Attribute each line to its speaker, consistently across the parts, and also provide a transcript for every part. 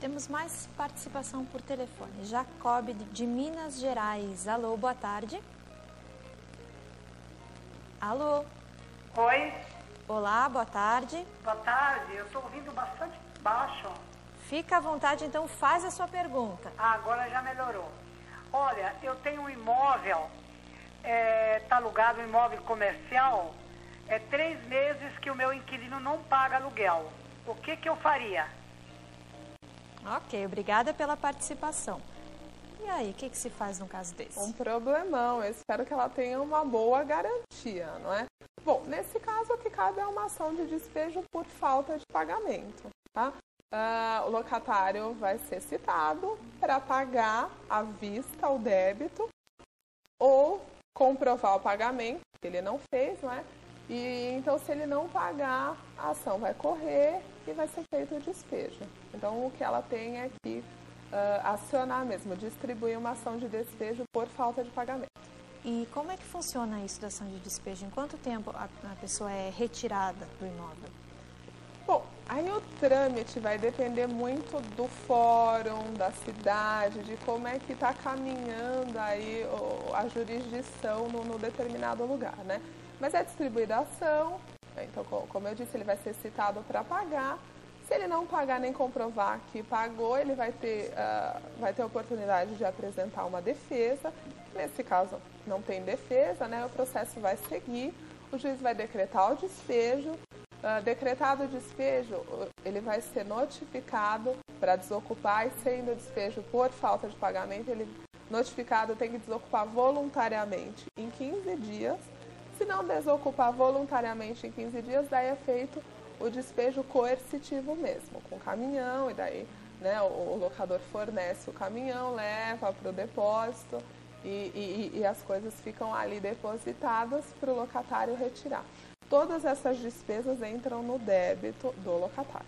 Speaker 1: Temos mais participação por telefone. Jacob, de Minas Gerais. Alô, boa tarde. Alô.
Speaker 2: Oi.
Speaker 1: Olá, boa tarde.
Speaker 2: Boa tarde, eu estou ouvindo bastante baixo.
Speaker 1: Fica à vontade, então faz a sua pergunta.
Speaker 2: Ah, agora já melhorou. Olha, eu tenho um imóvel, está alugado um imóvel comercial, 3 meses que o meu inquilino não paga aluguel. O que eu faria?
Speaker 1: Ok, obrigada pela participação. E aí, o que se faz num caso desse?
Speaker 3: Um problemão, eu espero que ela tenha uma boa garantia, não é? Bom, nesse caso, o que cabe é uma ação de despejo por falta de pagamento, tá? O locatário vai ser citado para pagar à vista o débito ou comprovar o pagamento, que ele não fez, não é? E então, se ele não pagar, a ação vai correr e vai ser feito o despejo. Então, o que ela tem é que acionar mesmo, distribuir uma ação de despejo por falta de pagamento.
Speaker 1: E como é que funciona isso da ação de despejo? Em quanto tempo a pessoa é retirada do imóvel?
Speaker 3: Bom, aí o trâmite vai depender muito do fórum, da cidade, de como é que está caminhando aí a jurisdição no determinado lugar, né? Mas é distribuída a ação, então, como eu disse, ele vai ser citado para pagar. Se ele não pagar nem comprovar que pagou, ele vai ter a oportunidade de apresentar uma defesa. Nesse caso, não tem defesa, né? O processo vai seguir, o juiz vai decretar o despejo. Decretado o despejo, ele vai ser notificado para desocupar e, sendo despejo por falta de pagamento, ele notificado tem que desocupar voluntariamente em 15 dias. Se não desocupar voluntariamente em 15 dias, daí é feito o despejo coercitivo mesmo, com caminhão, e daí, né, o locador fornece o caminhão, leva para o depósito e as coisas ficam ali depositadas para o locatário retirar. Todas essas despesas entram no débito do locatário.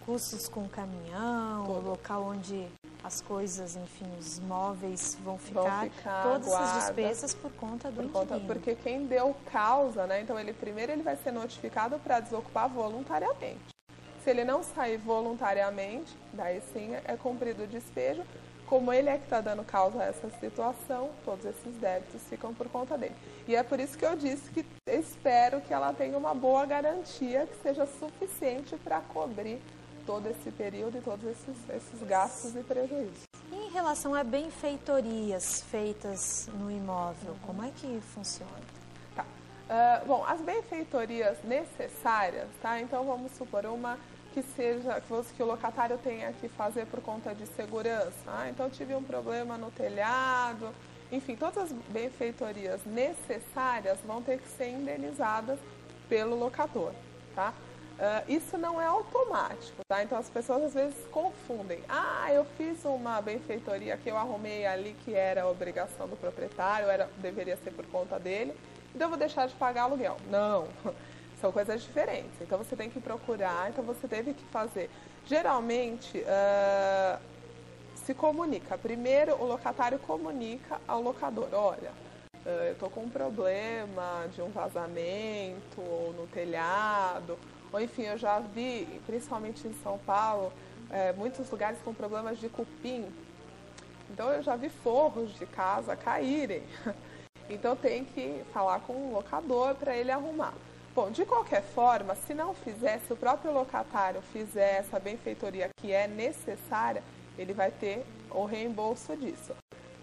Speaker 1: Custos com caminhão, o local onde as coisas, enfim, os móveis vão ficar todas essas despesas por conta do inquilino.
Speaker 3: Porque quem deu causa, né? Então, primeiro ele vai ser notificado para desocupar voluntariamente. Se ele não sair voluntariamente, daí sim é cumprido o despejo. Como ele é que está dando causa a essa situação, todos esses débitos ficam por conta dele. E é por isso que eu disse que espero que ela tenha uma boa garantia que seja suficiente para cobrir todo esse período e todos esses gastos e prejuízos.
Speaker 1: E em relação a benfeitorias feitas no imóvel, como é que funciona?
Speaker 3: Tá. Bom, as benfeitorias necessárias, tá? Então vamos supor uma que o locatário tenha que fazer por conta de segurança. Então tive um problema no telhado, enfim, todas as benfeitorias necessárias vão ter que ser indenizadas pelo locador, tá? Isso não é automático, tá? Então as pessoas às vezes confundem. Eu fiz uma benfeitoria que eu arrumei ali que era obrigação do proprietário, deveria ser por conta dele, então eu vou deixar de pagar aluguel. Não, são coisas diferentes. Então você tem que procurar, então você teve que fazer. Geralmente se comunica. Primeiro o locatário comunica ao locador, olha, eu estou com um problema de um vazamento ou no telhado. Ou, enfim, eu já vi, principalmente em São Paulo, muitos lugares com problemas de cupim. Então, eu já vi forros de casa caírem. Então, tem que falar com o locador para ele arrumar. Bom, de qualquer forma, se não fizer, se o próprio locatário fizer essa benfeitoria que é necessária, ele vai ter o reembolso disso.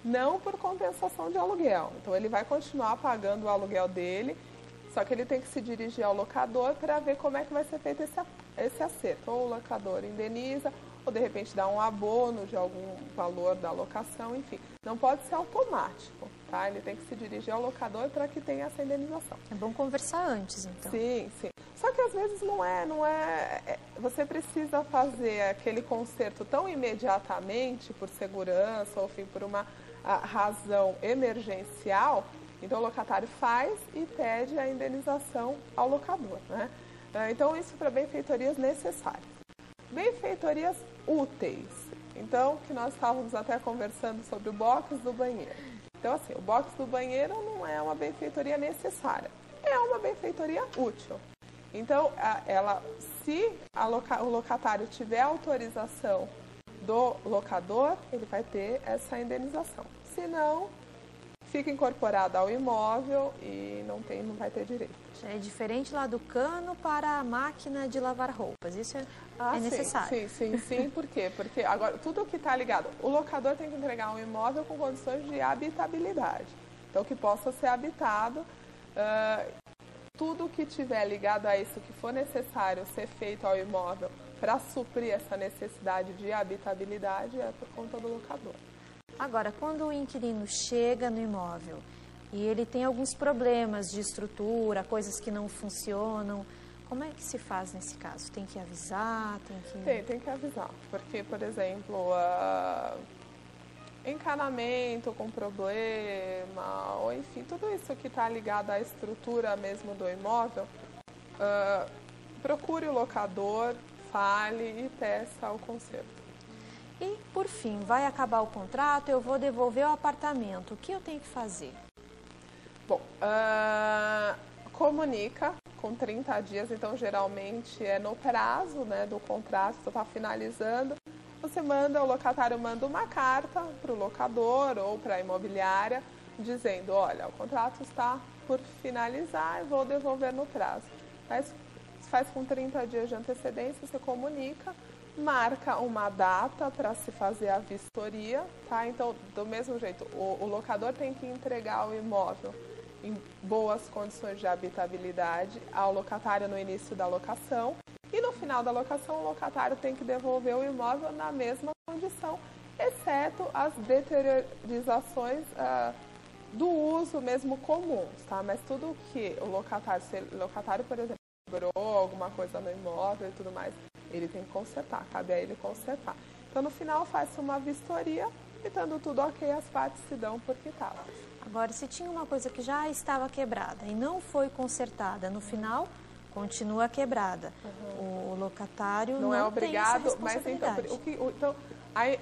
Speaker 3: Não por compensação de aluguel. Então, ele vai continuar pagando o aluguel dele, só que ele tem que se dirigir ao locador para ver como é que vai ser feito esse acerto. Ou o locador indeniza, ou de repente dá um abono de algum valor da locação, enfim. Não pode ser automático, tá? Ele tem que se dirigir ao locador para que tenha essa indenização.
Speaker 1: É bom conversar antes, então.
Speaker 3: Sim, sim. Só que às vezes não é. Você precisa fazer aquele conserto tão imediatamente, por segurança, ou enfim, por uma razão emergencial. Então, o locatário faz e pede a indenização ao locador, né? Então, isso para benfeitorias necessárias. Benfeitorias úteis. Então, que nós estávamos até conversando sobre o box do banheiro. Então, assim, o box do banheiro não é uma benfeitoria necessária. É uma benfeitoria útil. Então, se o locatário tiver autorização do locador, ele vai ter essa indenização. Se não, fica incorporada ao imóvel e não vai ter direito.
Speaker 1: É diferente lá do cano para a máquina de lavar roupas, isso é necessário.
Speaker 3: Sim, por quê? Porque agora tudo que está ligado, o locador tem que entregar um imóvel com condições de habitabilidade, então que possa ser habitado, tudo que tiver ligado a isso, que for necessário ser feito ao imóvel para suprir essa necessidade de habitabilidade é por conta do locador.
Speaker 1: Agora, quando o inquilino chega no imóvel e ele tem alguns problemas de estrutura, coisas que não funcionam, como é que se faz nesse caso? Tem que avisar?
Speaker 3: Tem que avisar, porque, por exemplo, encanamento com problema, ou enfim, tudo isso que está ligado à estrutura mesmo do imóvel, procure o locador, fale e peça o conserto.
Speaker 1: E, por fim, vai acabar o contrato, eu vou devolver o apartamento. O que eu tenho que fazer?
Speaker 3: Bom, comunica com 30 dias, então geralmente é no prazo, né, do contrato, você está finalizando, o locatário manda uma carta para o locador ou para a imobiliária, dizendo, olha, o contrato está por finalizar e vou devolver no prazo. Faz com 30 dias de antecedência, você comunica, marca uma data para se fazer a vistoria, tá? Então, do mesmo jeito, o locador tem que entregar o imóvel em boas condições de habitabilidade ao locatário no início da locação e no final da locação o locatário tem que devolver o imóvel na mesma condição, exceto as deteriorizações do uso mesmo comuns, tá? Mas tudo que o locatário, por exemplo, quebrou alguma coisa no imóvel e tudo mais, ele tem que consertar, cabe a ele consertar. Então, no final, faz-se uma vistoria e, estando tudo ok, as partes se dão por quitadas.
Speaker 1: Agora, se tinha uma coisa que já estava quebrada e não foi consertada, no final, continua quebrada. O locatário não é obrigado, tem essa responsabilidade.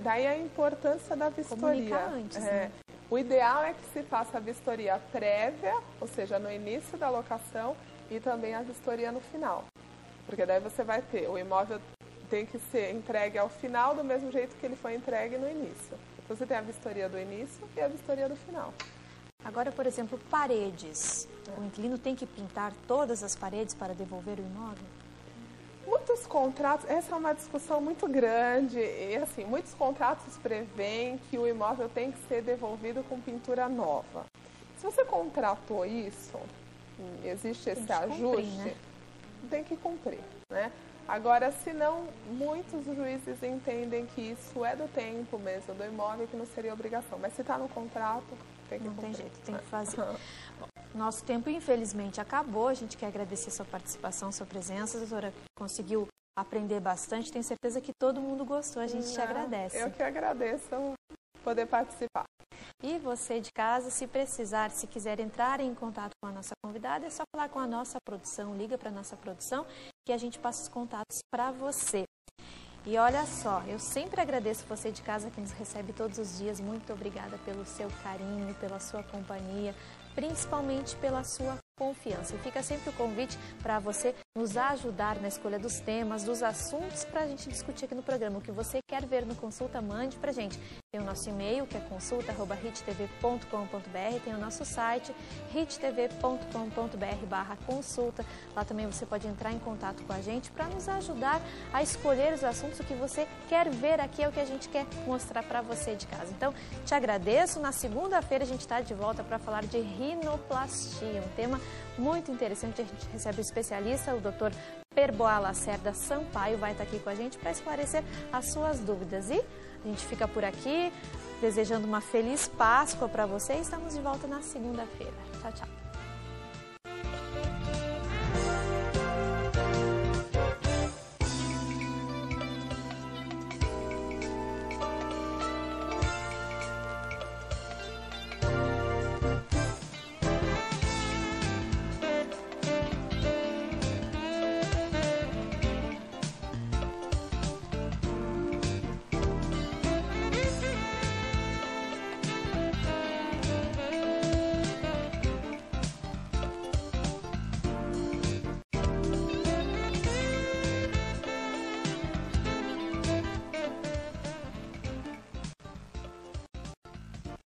Speaker 3: Daí a importância da vistoria.
Speaker 1: Comunicar antes, né?
Speaker 3: O ideal é que se faça a vistoria prévia, ou seja, no início da locação, e também a vistoria no final. Porque daí você vai ter, o imóvel tem que ser entregue ao final do mesmo jeito que ele foi entregue no início. Então você tem a vistoria do início e a vistoria do final.
Speaker 1: Agora, por exemplo, paredes. O inquilino tem que pintar todas as paredes para devolver o imóvel?
Speaker 3: Muitos contratos, essa é uma discussão muito grande, e assim, muitos contratos prevêem que o imóvel tem que ser devolvido com pintura nova. Se você contratou isso, existe esse ajuste,
Speaker 1: cumprir, né?
Speaker 3: Tem que cumprir, né? Agora, se não, muitos juízes entendem que isso é do tempo mesmo, do imóvel, que não seria obrigação. Mas se está no contrato, tem que cumprir.
Speaker 1: Não tem jeito, tem que fazer. Bom, nosso tempo, infelizmente, acabou. A gente quer agradecer sua participação, sua presença. A doutora conseguiu aprender bastante. Tenho certeza que todo mundo gostou. A gente te agradece.
Speaker 3: Eu que agradeço poder participar.
Speaker 1: E você de casa, se precisar, se quiser entrar em contato com a nossa convidada, é só falar com a nossa produção, liga para a nossa produção que a gente passa os contatos para você. E olha só, eu sempre agradeço você de casa que nos recebe todos os dias. Muito obrigada pelo seu carinho, pela sua companhia, principalmente pela sua confiança. E fica sempre o convite para você nos ajudar na escolha dos temas, dos assuntos para a gente discutir aqui no programa. O que você quer ver no Consulta, mande para a gente. Tem o nosso e-mail, que é consulta@hittv.com.br, tem o nosso site, hittv.com.br/consulta. Lá também você pode entrar em contato com a gente para nos ajudar a escolher os assuntos. O que você quer ver aqui é o que a gente quer mostrar para você de casa. Então, te agradeço. Na segunda-feira a gente está de volta para falar de rinoplastia, um tema muito interessante. A gente recebe o especialista, o Dr. Perboa Lacerda Sampaio, vai estar aqui com a gente para esclarecer as suas dúvidas. E a gente fica por aqui, desejando uma feliz Páscoa para você. Estamos de volta na segunda-feira. Tchau, tchau.